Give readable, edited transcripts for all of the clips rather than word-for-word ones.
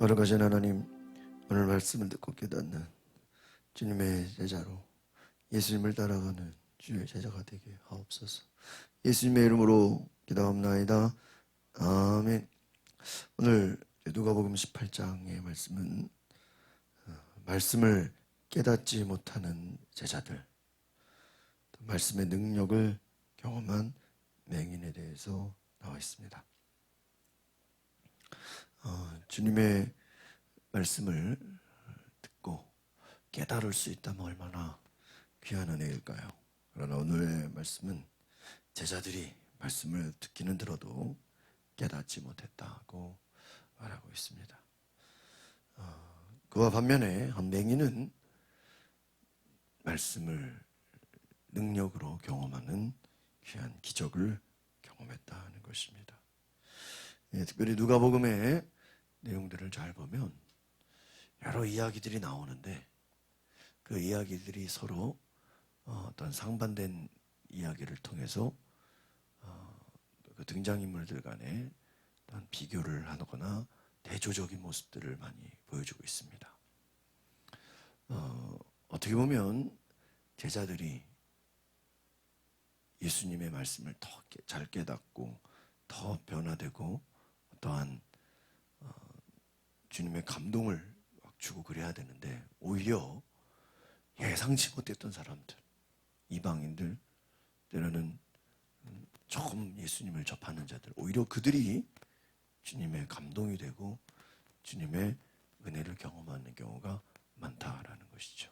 거룩하신 하나님, 오늘 말씀을 듣고 깨닫는 주님의 제자로 예수님을 따라가는 주의 제자가 되게 하옵소서. 예수님의 이름으로 기도합나이다. 아멘. 오늘 누가복음 18장의 말씀은 말씀을 깨닫지 못하는 제자들, 말씀의 능력을 경험한 맹인에 대해서 나와 있습니다. 주님의 말씀을 듣고 깨달을 수 있다면 얼마나 귀한 은혜일까요? 그러나 오늘의 말씀은 제자들이 말씀을 듣기는 들어도 깨닫지 못했다고 말하고 있습니다. 그와 반면에 한 맹인은 말씀을 능력으로 경험하는 귀한 기적을 경험했다는 것입니다. 특별히 누가복음의 내용들을 잘 보면 여러 이야기들이 나오는데 그 이야기들이 서로 어떤 상반된 이야기를 통해서 그 등장인물들 간에 어떤 비교를 하거나 대조적인 모습들을 많이 보여주고 있습니다. 어떻게 보면 제자들이 예수님의 말씀을 더 잘 깨닫고 더 변화되고 또한 주님의 감동을 주고 그래야 되는데 오히려 예상치 못했던 사람들, 이방인들, 때로는 처음 예수님을 접하는 자들, 오히려 그들이 주님의 감동이 되고 주님의 은혜를 경험하는 경우가 많다라는 것이죠.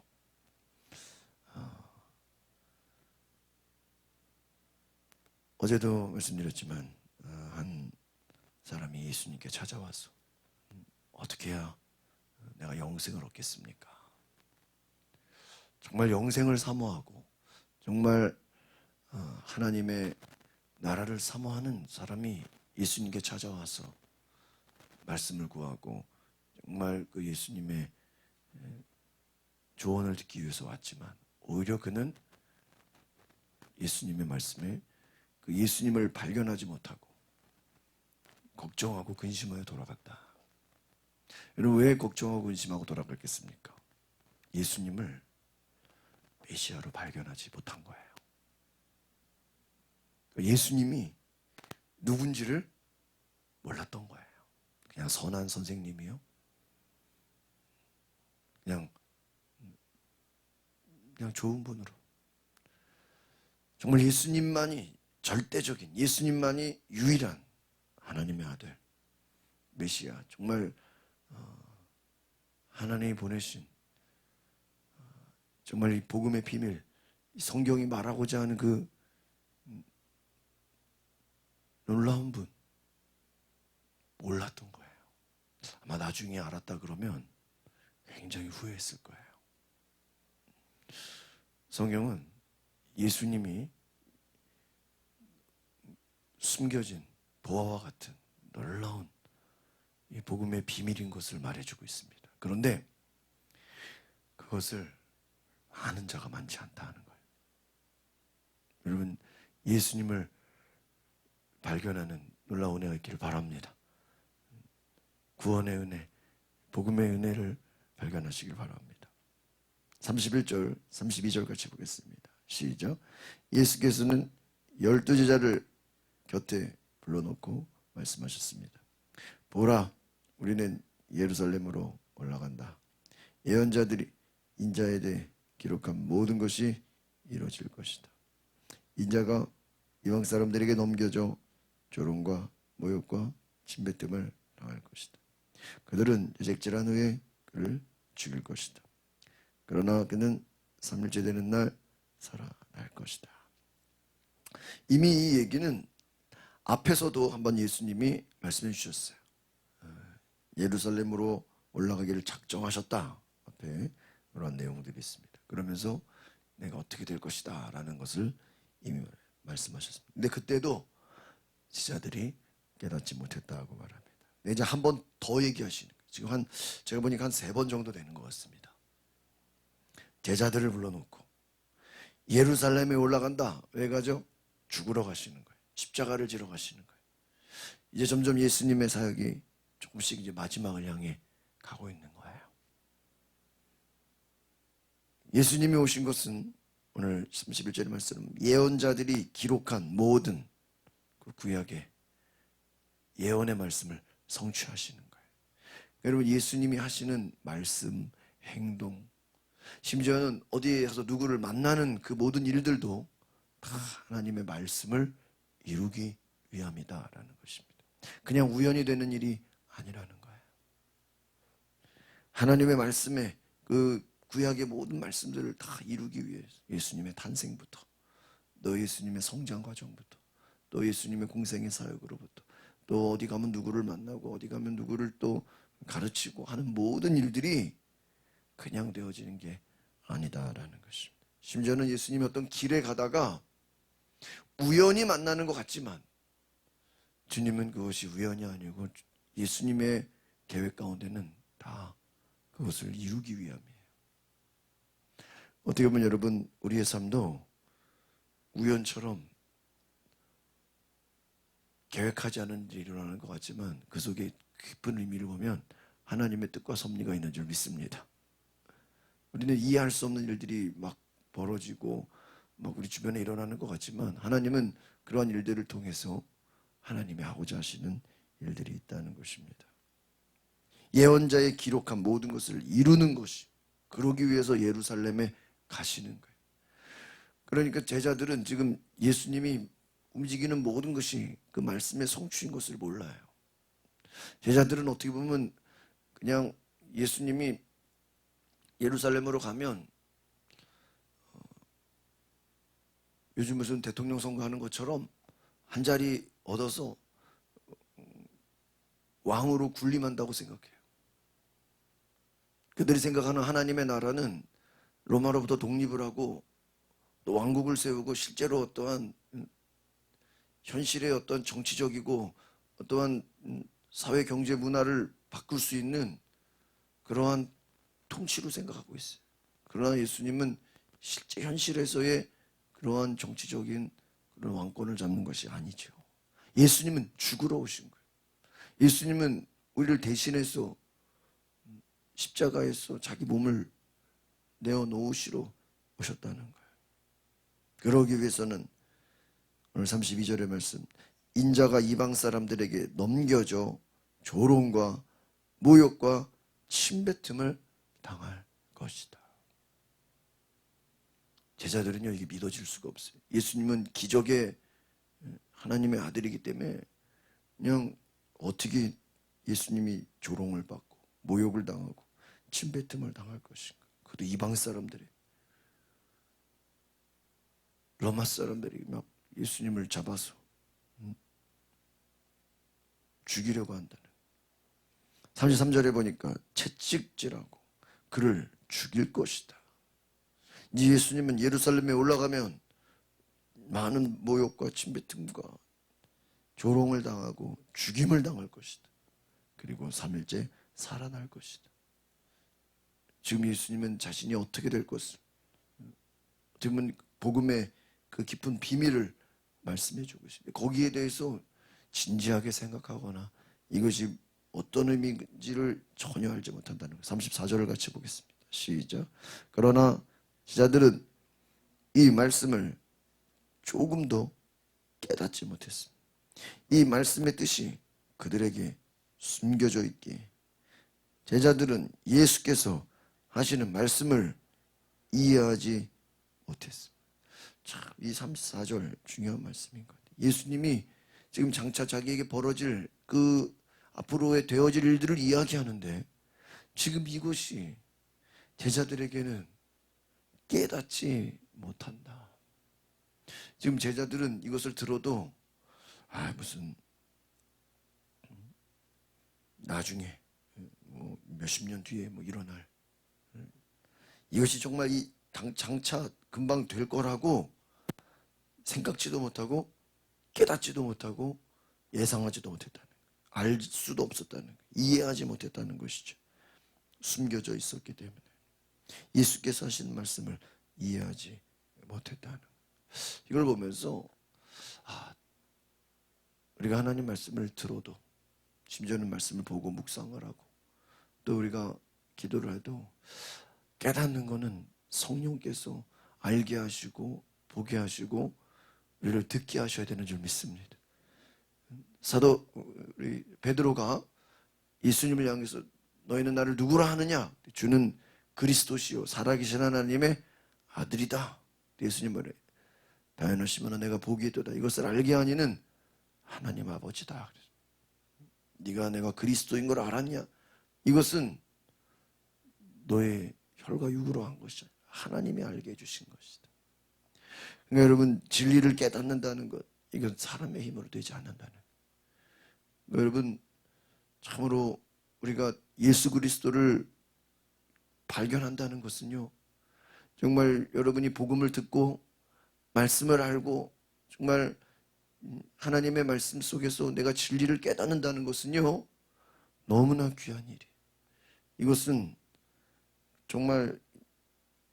어제도 말씀드렸지만 한 사람이 예수님께 찾아와서 어떻게 해야 내가 영생을 얻겠습니까? 정말 영생을 사모하고 정말 하나님의 나라를 사모하는 사람이 예수님께 찾아와서 말씀을 구하고 정말 그 예수님의 조언을 듣기 위해서 왔지만 오히려 그는 예수님의 말씀에 그 예수님을 발견하지 못하고 걱정하고 근심하여 돌아갔다. 여러분, 왜 걱정하고 근심하고 돌아갔겠습니까? 예수님을 메시아로 발견하지 못한 거예요. 예수님이 누군지를 몰랐던 거예요. 그냥 선한 선생님이요. 그냥 좋은 분으로. 정말 예수님만이 절대적인, 예수님만이 유일한 하나님의 아들, 메시아, 정말 하나님이 보내신 정말 이 복음의 비밀, 이 성경이 말하고자 하는 그 놀라운 분 몰랐던 거예요. 아마 나중에 알았다 그러면 굉장히 후회했을 거예요. 성경은 예수님이 숨겨진 보화와 같은 놀라운 이 복음의 비밀인 것을 말해주고 있습니다. 그런데 그것을 아는 자가 많지 않다는 거예요. 여러분, 예수님을 발견하는 놀라운 은혜가 있기를 바랍니다. 구원의 은혜, 복음의 은혜를 발견하시길 바랍니다. 31절, 32절 같이 보겠습니다. 시작. 예수께서는 12제자를 곁에 불러놓고 말씀하셨습니다. 보라, 우리는 예루살렘으로 올라간다. 예언자들이 인자에 대해 기록한 모든 것이 이루어질 것이다. 인자가 이방 사람들에게 넘겨져 조롱과 모욕과 침뱉음을 당할 것이다. 그들은 채찍질한 후에 그를 죽일 것이다. 그러나 그는 3일째 되는 날 살아날 것이다. 이미 이 얘기는 앞에서도 한번 예수님이 말씀해 주셨어요. 예루살렘으로 올라가기를 작정하셨다. 앞에 그런 내용들이 있습니다. 그러면서 내가 어떻게 될 것이다 라는 것을 이미 말씀하셨습니다. 근데 그때도 지자들이 깨닫지 못했다고 말합니다. 이제 한 번 더 얘기하시는 거예요. 지금 제가 보니까 한 3번 정도 되는 것 같습니다. 제자들을 불러놓고 예루살렘에 올라간다. 왜 가죠? 죽으러 가시는 거예요. 십자가를 지러 가시는 거예요. 이제 점점 예수님의 사역이 조금씩 이제 마지막을 향해 가고 있는 거예요. 예수님이 오신 것은 오늘 31절의 말씀, 예언자들이 기록한 모든 그 구약의 예언의 말씀을 성취하시는 거예요. 여러분, 예수님이 하시는 말씀, 행동, 심지어는 어디에 가서 누구를 만나는 그 모든 일들도 다 하나님의 말씀을 이루기 위함이다라는 것입니다. 그냥 우연히 되는 일이 아니라는 거예요. 하나님의 말씀에 그 구약의 모든 말씀들을 다 이루기 위해서 예수님의 탄생부터, 또 예수님의 성장 과정부터, 또 예수님의 공생의 사역으로부터, 또 어디 가면 누구를 만나고 어디 가면 누구를 또 가르치고 하는 모든 일들이 그냥 되어지는 게 아니다라는 것입니다. 심지어는 예수님이 어떤 길에 가다가 우연히 만나는 것 같지만 주님은 그것이 우연이 아니고 예수님의 계획 가운데는 다 그것을 이루기 위함이에요. 어떻게 보면 여러분, 우리의 삶도 우연처럼 계획하지 않은 일이 일어나는 것 같지만 그 속에 깊은 의미를 보면 하나님의 뜻과 섭리가 있는 줄 믿습니다. 우리는 이해할 수 없는 일들이 막 벌어지고 막 우리 주변에 일어나는 것 같지만 하나님은 그러한 일들을 통해서 하나님이 하고자 하시는 일들이 있다는 것입니다. 예언자의 기록한 모든 것을 이루는 것이, 그러기 위해서 예루살렘에 가시는 거예요. 그러니까 제자들은 지금 예수님이 움직이는 모든 것이 그 말씀의 성취인 것을 몰라요. 제자들은 어떻게 보면 그냥 예수님이 예루살렘으로 가면 요즘 무슨 대통령 선거하는 것처럼 한 자리 얻어서 왕으로 군림한다고 생각해요. 그들이 생각하는 하나님의 나라는 로마로부터 독립을 하고 또 왕국을 세우고 실제로 어떠한 현실의 어떤 정치적이고 어떠한 사회 경제 문화를 바꿀 수 있는 그러한 통치로 생각하고 있어요. 그러나 예수님은 실제 현실에서의 그러한 정치적인 그런 왕권을 잡는 것이 아니죠. 예수님은 죽으러 오신 거예요. 예수님은 우리를 대신해서 십자가에서 자기 몸을 내어놓으시러 오셨다는 거예요. 그러기 위해서는 오늘 32절의 말씀, 인자가 이방 사람들에게 넘겨져 조롱과 모욕과 침뱉음을 당할 것이다. 제자들은요, 이게 믿어질 수가 없어요. 예수님은 기적의 하나님의 아들이기 때문에 그냥 어떻게 예수님이 조롱을 받고 모욕을 당하고 침뱉음을 당할 것인가. 그것도 이방 사람들이, 로마 사람들이 막 예수님을 잡아서 죽이려고 한다는. 33절에 보니까 채찍질하고 그를 죽일 것이다. 예수님은 예루살렘에 올라가면 많은 모욕과 침뱉음과 조롱을 당하고 죽임을 당할 것이다. 그리고 3일째 살아날 것이다. 지금 예수님은 자신이 어떻게 될 것을, 어떻게 보면 복음의 그 깊은 비밀을 말씀해 주고 있습니다. 거기에 대해서 진지하게 생각하거나 이것이 어떤 의미인지를 전혀 알지 못한다는 거예요. 34절을 같이 보겠습니다. 시작. 그러나 제자들은 이 말씀을 조금도 깨닫지 못했습니다. 이 말씀의 뜻이 그들에게 숨겨져 있기에 제자들은 예수께서 하시는 말씀을 이해하지 못했습니다. 참, 이 34절 중요한 말씀인 것 같아요. 예수님이 지금 장차 자기에게 벌어질 그 앞으로의 되어질 일들을 이야기하는데 지금 이것이 제자들에게는 깨닫지 못한다. 지금 제자들은 이것을 들어도 무슨 나중에 뭐 몇십 년 뒤에 뭐 일어날 이것이 정말 이 장차 금방 될 거라고 생각지도 못하고 깨닫지도 못하고 예상하지도 못했다는 거예요. 알 수도 없었다는 거예요. 이해하지 못했다는 것이죠. 숨겨져 있었기 때문에 예수께서 하신 말씀을 이해하지 못했다는 거예요. 이걸 보면서 우리가 하나님 말씀을 들어도 심지어는 말씀을 보고 묵상을 하고 또 우리가 기도를 해도 깨닫는 거는 성령께서 알게 하시고 보게 하시고 우리를 듣게 하셔야 되는 줄 믿습니다. 사도 우리 베드로가 예수님을 향해서 너희는 나를 누구라 하느냐? 주는 그리스도시요 살아계신 하나님의 아들이다. 예수님 말해 다현아 시몬아 내가 복이 있도다. 이것을 알게 하니는 하나님 아버지다. 네가 내가 그리스도인 걸 알았냐? 이것은 너의 혈과 육으로 한 것이 아니라 하나님이 알게 해주신 것이다. 그러니까 여러분 진리를 깨닫는다는 것 이건 사람의 힘으로 되지 않는다는 것. 그러니까 여러분 참으로 우리가 예수 그리스도를 발견한다는 것은요 정말 여러분이 복음을 듣고 말씀을 알고 정말 하나님의 말씀 속에서 내가 진리를 깨닫는다는 것은요 너무나 귀한 일이에요. 이것은 정말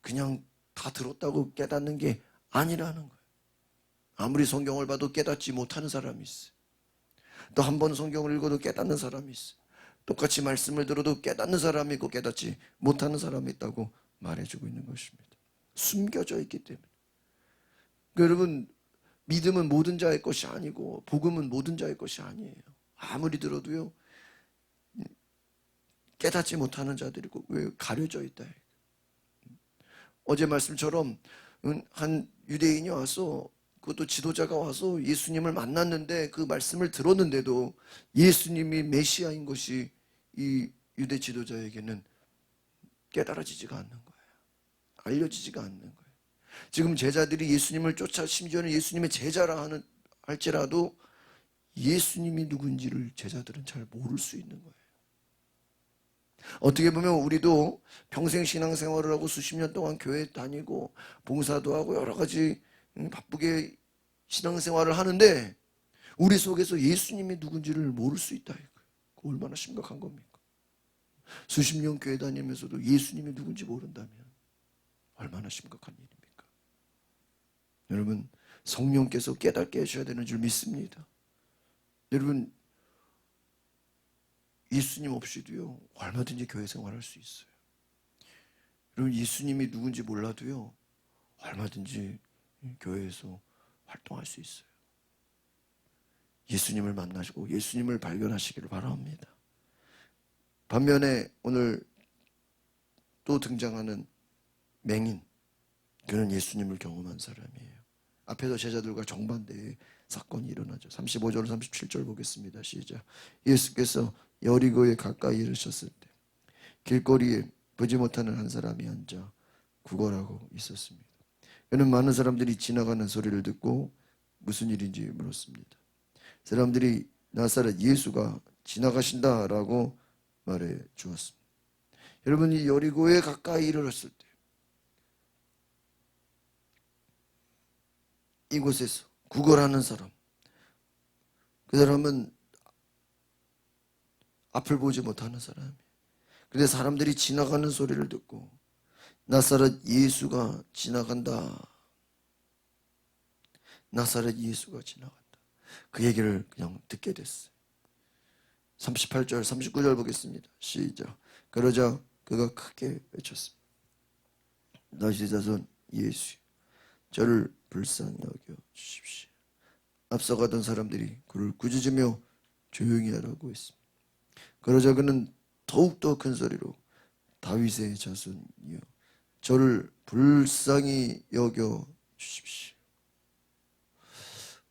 그냥 다 들었다고 깨닫는 게 아니라는 거예요. 아무리 성경을 봐도 깨닫지 못하는 사람이 있어요. 또 한 번 성경을 읽어도 깨닫는 사람이 있어요. 똑같이 말씀을 들어도 깨닫는 사람이 있고 깨닫지 못하는 사람이 있다고 말해주고 있는 것입니다. 숨겨져 있기 때문에. 그러니까 여러분 믿음은 모든 자의 것이 아니고 복음은 모든 자의 것이 아니에요. 아무리 들어도요 깨닫지 못하는 자들이고 왜 가려져 있다. 어제 말씀처럼 한 유대인이 와서 그것도 지도자가 와서 예수님을 만났는데 그 말씀을 들었는데도 예수님이 메시아인 것이 이 유대 지도자에게는 깨달아지지가 않는 거예요. 알려지지가 않는 거예요. 지금 제자들이 예수님을 쫓아 심지어는 예수님의 제자라 할지라도 예수님이 누군지를 제자들은 잘 모를 수 있는 거예요. 어떻게 보면 우리도 평생 신앙생활을 하고 수십 년 동안 교회 다니고 봉사도 하고 여러 가지 바쁘게 신앙생활을 하는데 우리 속에서 예수님이 누군지를 모를 수 있다. 그거 얼마나 심각한 겁니까? 수십 년 교회 다니면서도 예수님이 누군지 모른다면 얼마나 심각한 일입니까? 여러분 성령께서 깨닫게 하셔야 되는 줄 믿습니다. 여러분 예수님 없이도요 얼마든지 교회 생활할 수 있어요. 여러분 예수님이 누군지 몰라도요 얼마든지 교회에서 활동할 수 있어요. 예수님을 만나시고 예수님을 발견하시기를 바랍니다. 반면에 오늘 또 등장하는 맹인, 그는 예수님을 경험한 사람이에요. 앞에서 제자들과 정반대의 사건이 일어나죠. 35절 37절 보겠습니다. 시작. 예수께서 여리고에 가까이 이르셨을 때 길거리에 보지 못하는 한 사람이 앉아 구걸하고 있었습니다. 그는 많은 사람들이 지나가는 소리를 듣고 무슨 일인지 물었습니다. 사람들이 나사렛 예수가 지나가신다라고 말해 주었습니다. 여러분 이 여리고에 가까이 이르렀을 때 이곳에서 구걸하는 사람, 그 사람은 앞을 보지 못하는 사람이에요. 근데 사람들이 지나가는 소리를 듣고 나사렛 예수가 지나간다. 나사렛 예수가 지나간다. 그 얘기를 그냥 듣게 됐어요. 38절 39절 보겠습니다. 시작. 그러자 그가 크게 외쳤습니다. 다윗의 자손 예수, 저를 불쌍히 여겨 주십시오. 앞서가던 사람들이 그를 꾸짖으며 조용히 하라고 했습니다. 그러자 그는 더욱더 큰 소리로 다윗의 자손이여 저를 불쌍히 여겨 주십시오.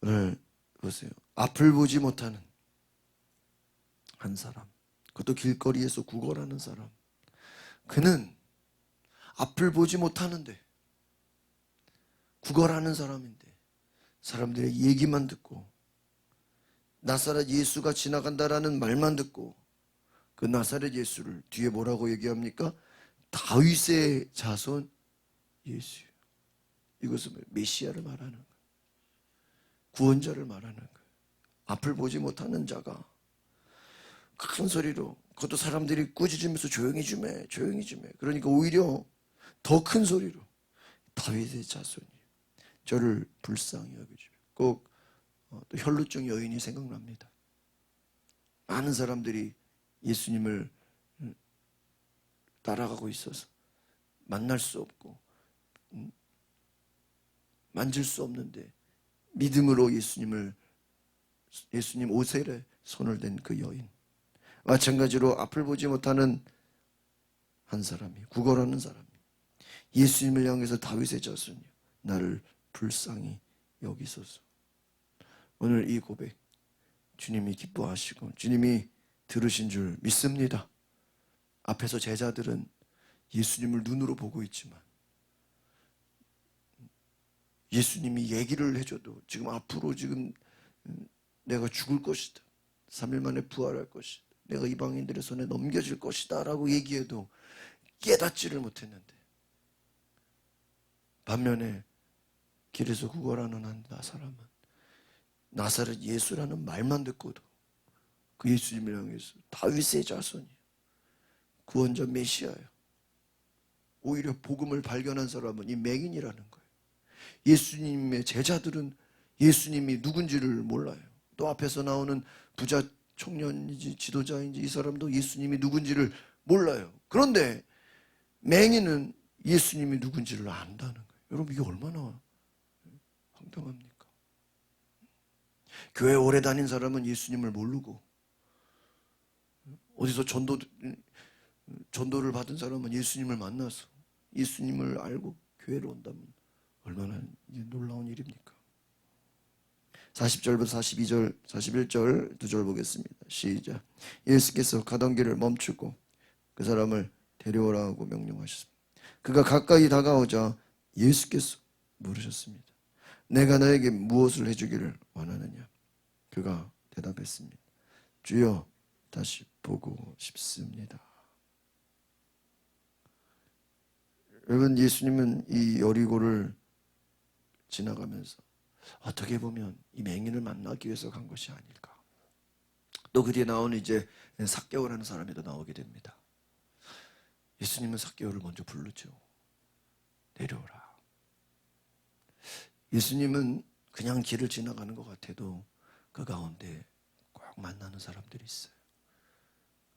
오늘 보세요. 앞을 보지 못하는 한 사람, 그것도 길거리에서 구걸하는 사람. 그는 앞을 보지 못하는데 구걸하는 사람인데 사람들의 얘기만 듣고 나사렛 예수가 지나간다라는 말만 듣고 그 나사렛 예수를 뒤에 뭐라고 얘기합니까? 다윗의 자손 예수. 이것은 메시아를 말하는 거예요. 구원자를 말하는 거예요. 앞을 보지 못하는 자가 큰 소리로, 그것도 사람들이 꾸짖으면서 조용히 좀 해, 조용히 좀 해. 그러니까 오히려 더 큰 소리로 다윗의 자손이 저를 불쌍히 여겨주십시오. 꼭 또 혈루증 여인이 생각납니다. 많은 사람들이 예수님을 따라가고 있어서 만날 수 없고 만질 수 없는데 믿음으로 예수님 오셀에 손을 댄 그 여인, 마찬가지로 앞을 보지 못하는 한 사람이, 구걸하는 사람이 예수님을 향해서 다윗의 자손이여 나를 불쌍히 여기소서. 오늘 이 고백 주님이 기뻐하시고 주님이 들으신 줄 믿습니다. 앞에서 제자들은 예수님을 눈으로 보고 있지만 예수님이 얘기를 해줘도 지금 앞으로 지금 내가 죽을 것이다, 3일 만에 부활할 것이다, 내가 이방인들의 손에 넘겨질 것이다 라고 얘기해도 깨닫지를 못했는데, 반면에 길에서 구걸하는 한 사람은 나사렛 예수라는 말만 듣고도 그 예수님을 향해서 다윗의 자손이야, 구원자 메시아야, 오히려 복음을 발견한 사람은 이 맹인이라는 거예요. 예수님의 제자들은 예수님이 누군지를 몰라요. 또 앞에서 나오는 부자 청년인지 지도자인지 이 사람도 예수님이 누군지를 몰라요. 그런데 맹인은 예수님이 누군지를 안다는 거예요. 여러분, 이게 얼마나 황당합니까? 교회 오래 다닌 사람은 예수님을 모르고, 어디서 전도를 받은 사람은 예수님을 만나서 예수님을 알고 교회로 온다면 얼마나 놀라운 일입니까? 40절부터 42절, 41절 두 절 보겠습니다. 시작. 예수께서 가던 길을 멈추고 그 사람을 데려오라 하고 명령하셨습니다. 그가 가까이 다가오자 예수께서 물으셨습니다. 내가 너에게 무엇을 해주기를 원하느냐? 그가 대답했습니다. 주여, 다시 보고 싶습니다. 여러분, 예수님은 이 여리고를 지나가면서 어떻게 보면 이 맹인을 만나기 위해서 간 것이 아닐까. 또 그 뒤에 나오는 이제 삭개오라는 사람이 더 나오게 됩니다. 예수님은 삭개오를 먼저 부르죠. 내려오라. 예수님은 그냥 길을 지나가는 것 같아도 그 가운데 꼭 만나는 사람들이 있어요.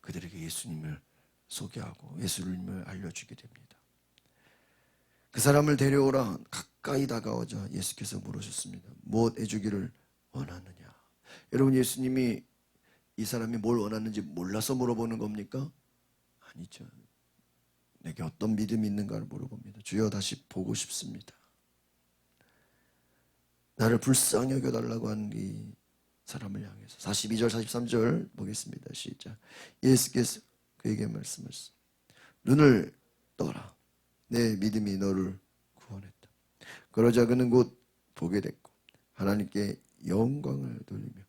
그들에게 예수님을 소개하고 예수님을 알려주게 됩니다. 그 사람을 데려오라. 가까이 다가오자 예수께서 물으셨습니다. 무엇 해주기를 원하느냐? 여러분, 예수님이 이 사람이 뭘 원하는지 몰라서 물어보는 겁니까? 아니죠. 내게 어떤 믿음이 있는가를 물어봅니다. 주여, 다시 보고 싶습니다. 나를 불쌍히 여겨달라고 하는 이 사람을 향해서 42절 43절 보겠습니다. 시작. 예수께서 그에게 말씀하셨습니다. 눈을 떠라. 내 믿음이 너를 구원했다. 그러자 그는 곧 보게 됐고 하나님께 영광을 돌리며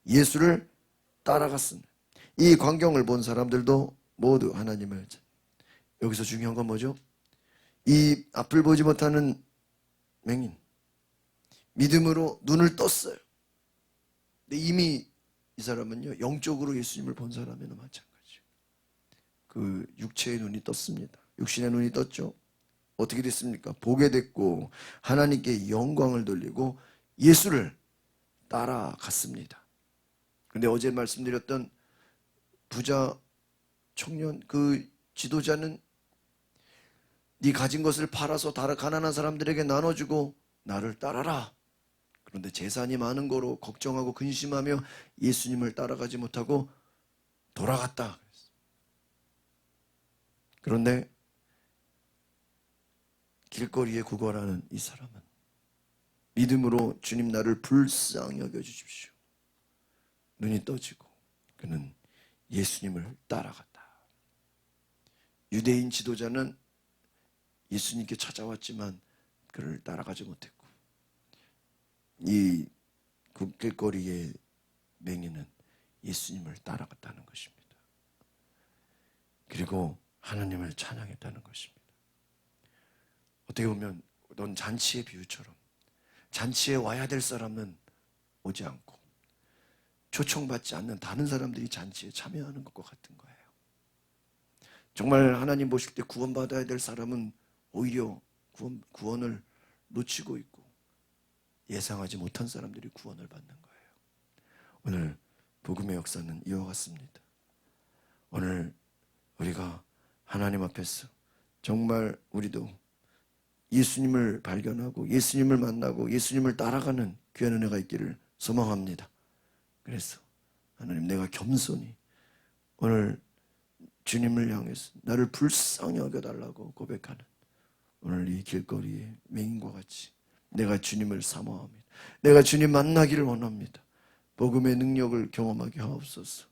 예수를 따라갔으니 이 광경을 본 사람들도 모두 하나님을 여기서 중요한 건 뭐죠? 이 앞을 보지 못하는 맹인, 믿음으로 눈을 떴어요. 근데 이미 이 사람은요, 영적으로 예수님을 본 사람이나 마찬가지예요. 그 육체의 눈이 떴습니다. 육신의 눈이 떴죠. 어떻게 됐습니까? 보게 됐고 하나님께 영광을 돌리고 예수를 따라갔습니다. 그런데 어제 말씀드렸던 부자 청년, 그 지도자는 네 가진 것을 팔아서 다른 가난한 사람들에게 나눠주고 나를 따라라. 그런데 재산이 많은 거로 걱정하고 근심하며 예수님을 따라가지 못하고 돌아갔다. 그런데 길거리에 구걸하는 이 사람은 믿음으로 주님, 나를 불쌍히 여겨주십시오. 눈이 떠지고 그는 예수님을 따라갔다. 유대인 지도자는 예수님께 찾아왔지만 그를 따라가지 못했고, 이 길거리의 맹인은 예수님을 따라갔다는 것입니다. 그리고 하나님을 찬양했다는 것입니다. 어떻게 보면 넌 잔치의 비유처럼 잔치에 와야 될 사람은 오지 않고 초청받지 않는 다른 사람들이 잔치에 참여하는 것과 같은 거예요. 정말 하나님 보실 때 구원받아야 될 사람은 오히려 구원을 놓치고 있고 예상하지 못한 사람들이 구원을 받는 거예요. 오늘 복음의 역사는 이와 같습니다. 오늘 우리가 하나님 앞에서 정말 우리도 예수님을 발견하고 예수님을 만나고 예수님을 따라가는 귀한 은혜가 있기를 소망합니다. 그래서 하나님, 내가 겸손히 오늘 주님을 향해서 나를 불쌍히 여겨달라고 고백하는 오늘 이 길거리의 맹인과 같이 내가 주님을 사모합니다. 내가 주님 만나기를 원합니다. 복음의 능력을 경험하게 하옵소서.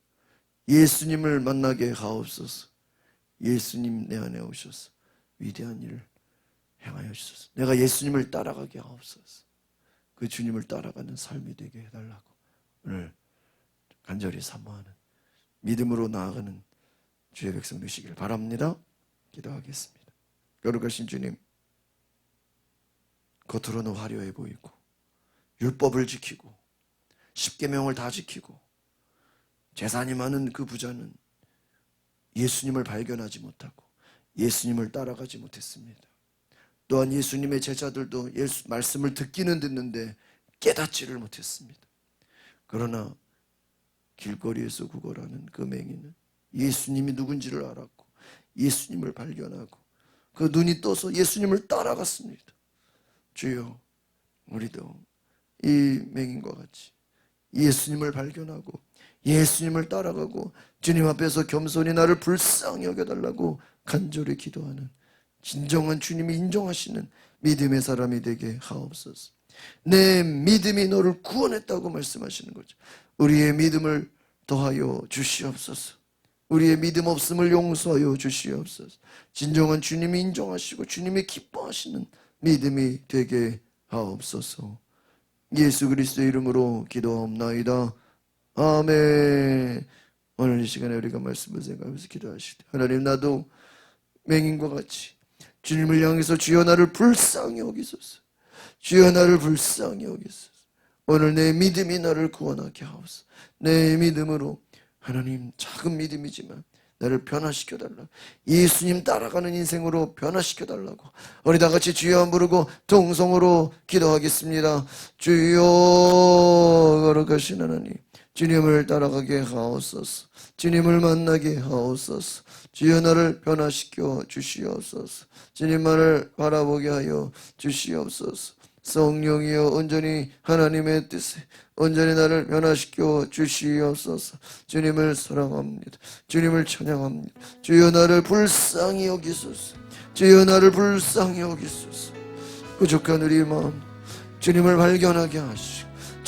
예수님을 만나게 하옵소서. 예수님 내 안에 오셔서 위대한 일을 행하여 주소서. 내가 예수님을 따라가게 하옵소서. 그 주님을 따라가는 삶이 되게 해달라고 오늘 간절히 사모하는 믿음으로 나아가는 주의 백성 되시길 바랍니다. 기도하겠습니다. 거룩하신 주님, 겉으로는 화려해 보이고 율법을 지키고 십계명을 다 지키고 재산이 많은 그 부자는 예수님을 발견하지 못하고 예수님을 따라가지 못했습니다. 또한 예수님의 제자들도 예수 말씀을 듣기는 듣는데 깨닫지를 못했습니다. 그러나 길거리에서 구걸하는 그 맹인은 예수님이 누군지를 알았고 예수님을 발견하고 그 눈이 떠서 예수님을 따라갔습니다. 주여, 우리도 이 맹인과 같이 예수님을 발견하고 예수님을 따라가고 주님 앞에서 겸손히 나를 불쌍히 여겨달라고 간절히 기도하는 진정한 주님이 인정하시는 믿음의 사람이 되게 하옵소서. 내 믿음이 너를 구원했다고 말씀하시는 거죠. 우리의 믿음을 더하여 주시옵소서. 우리의 믿음 없음을 용서하여 주시옵소서. 진정한 주님이 인정하시고 주님이 기뻐하시는 믿음이 되게 하옵소서. 예수 그리스도의 이름으로 기도하옵나이다. 아멘. 오늘 이 시간에 우리가 말씀을 생각하면서 기도하시되, 하나님, 나도 맹인과 같이 주님을 향해서 주여 나를 불쌍히 여기소서. 주여 나를 불쌍히 여기소서. 오늘 내 믿음이 나를 구원하게 하옵소서. 내 믿음으로 하나님, 작은 믿음이지만 나를 변화시켜달라고, 예수님 따라가는 인생으로 변화시켜달라고 우리 다같이 주여 한 부르고 동성으로 기도하겠습니다. 주여, 거룩하신 하나님, 주님을 따라가게 하옵소서. 주님을 만나게 하옵소서. 주여 나를 변화시켜 주시옵소서. 주님만을 바라보게 하여 주시옵소서. 성령이여 온전히 하나님의 뜻에 온전히 나를 변화시켜 주시옵소서. 주님을 사랑합니다. 주님을 찬양합니다. 주여 나를 불쌍히 여기소서. 주여 나를 불쌍히 여기소서. 부족한 우리의 마음 주님을 발견하게 하시고